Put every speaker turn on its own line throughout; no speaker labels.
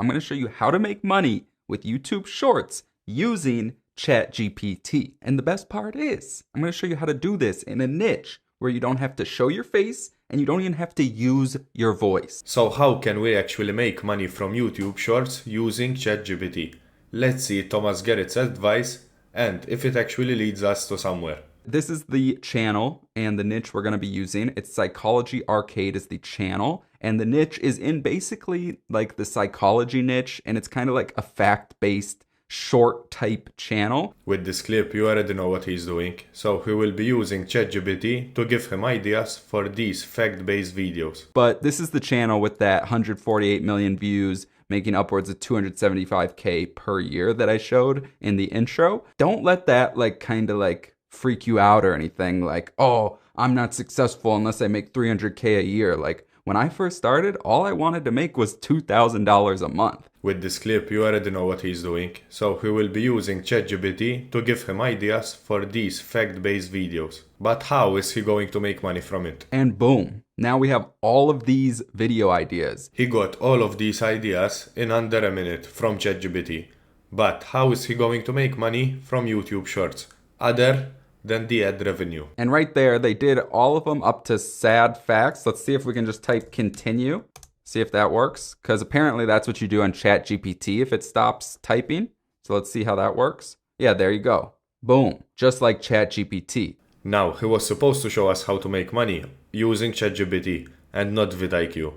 I'm going to show you how to make money with YouTube Shorts using ChatGPT. And the best part is, I'm going to show you how to do this in a niche where you don't have to show your face and you don't even have to use your voice.
So how can we actually make money from YouTube Shorts using ChatGPT? Let's see Thomas Garetz's advice and if it actually leads us to somewhere.
This is the channel and the niche we're going to be using. It's Psychology Arcade is the channel, and the niche is in basically like the psychology niche, and it's kind of like a fact-based short type channel.
With this clip, you already know what he's doing. So he will be using ChatGPT to give him ideas for these fact-based videos.
But this is the channel with that 148 million views, making upwards of 275K per year that I showed in the intro. Don't let that kind of freak you out or anything like, oh, I'm not successful unless I make 300K a year. Like when I first started, all I wanted to make was $2,000 a month.
With this clip, you already know what he's doing. So he will be using ChatGPT to give him ideas for these fact-based videos. But how is he going to make money from it?
And boom, now we have all of these video ideas.
He got all of these ideas in under a minute from ChatGPT. But how is he going to make money from YouTube Shorts? Other than the ad revenue.
And right there, they did all of them up to sad facts. Let's see if we can just type continue. See if that works. Because apparently that's what you do on ChatGPT if it stops typing. So let's see how that works. Yeah, there you go. Boom. Just like ChatGPT.
Now, he was supposed to show us how to make money using ChatGPT and not vidIQ.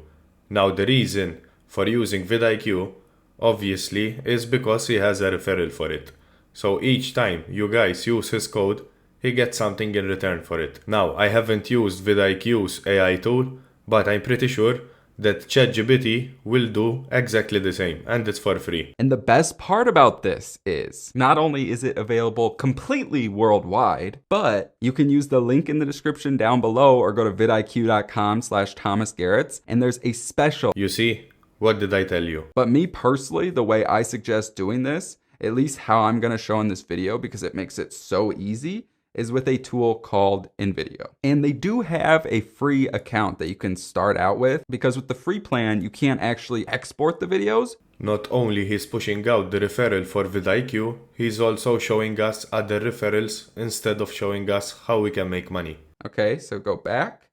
Now, the reason for using vidIQ, obviously, is because he has a referral for it. So each time you guys use his code, he gets something in return for it. Now, I haven't used vidIQ's AI tool, but I'm pretty sure that ChatGPT will do exactly the same, and it's for free.
And the best part about this is, not only is it available completely worldwide, but you can use the link in the description down below or go to vidiq.com/Thomas Garetz, and there's a special.
You see, what did I tell you?
But me personally, the way I suggest doing this, at least how I'm going to show in this video because it makes it so easy, is with a tool called InVideo. And they do have a free account that you can start out with because with the free plan, you can't actually export the videos.
Not only he's pushing out the referral for vidIQ, he's also showing us other referrals instead of showing us how we can make money.
Okay, so go back.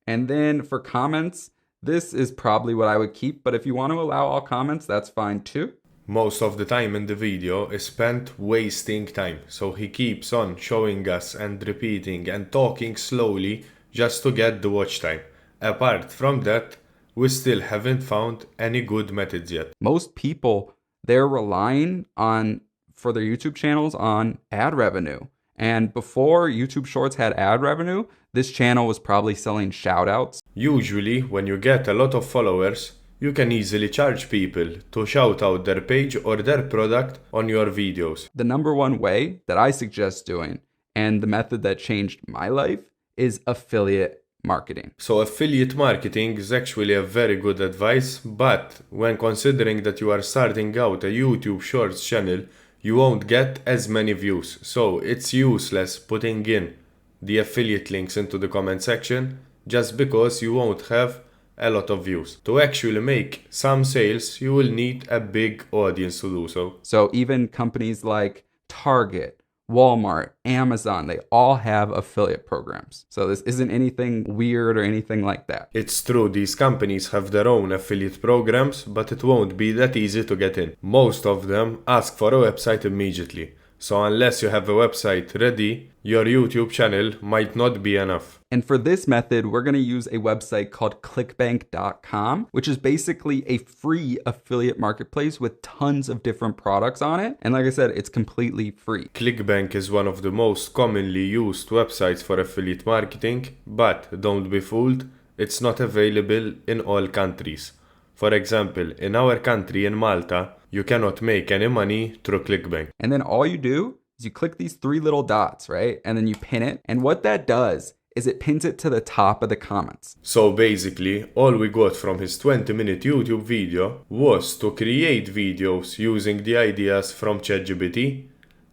And then for comments, this is probably what I would keep, but if you want to allow all comments, that's fine too.
Most of the time in the video is spent wasting time, so he keeps on showing us and repeating and talking slowly just to get the watch time. Apart from that, we still haven't found any good methods yet.
Most people, they're relying on, for their YouTube channels, on ad revenue. And before YouTube Shorts had ad revenue, this channel was probably selling shoutouts.
Usually, when you get a lot of followers, you can easily charge people to shout out their page or their product on your videos.
The number one way that I suggest doing, and the method that changed my life, is affiliate marketing.
So affiliate marketing is actually a very good advice, but when considering that you are starting out a YouTube Shorts channel, you won't get as many views. So it's useless putting in the affiliate links into the comment section just because you won't have a lot of views. To actually make some sales, you will need a big audience to do so.
So even companies like Target, Walmart, Amazon, they all have affiliate programs. So this isn't anything weird or anything like that.
It's true, these companies have their own affiliate programs, but it won't be that easy to get in. Most of them ask for a website immediately. So unless you have a website ready, your YouTube channel might not be enough.
And for this method, we're going to use a website called clickbank.com, which is basically a free affiliate marketplace with tons of different products on it. And like I said, it's completely free.
Clickbank is one of the most commonly used websites for affiliate marketing, but don't be fooled, it's not available in all countries. For example, in our country, in Malta, you cannot make any money through ClickBank.
And then all you do is you click these three little dots, right? And then you pin it. And what that does is it pins it to the top of the comments.
So basically, all we got from his 20-minute YouTube video was to create videos using the ideas from ChatGPT,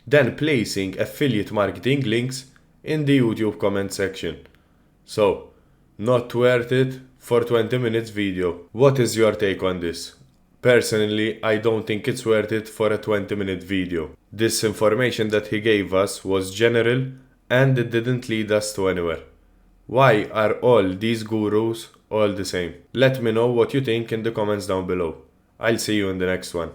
then placing affiliate marketing links in the YouTube comment section. So, not worth it for 20 minutes video. What is your take on this? Personally, I don't think it's worth it for a 20-minute video. This information that he gave us was general and it didn't lead us to anywhere. Why are all these gurus all the same? Let me know what you think in the comments down below. I'll see you in the next one.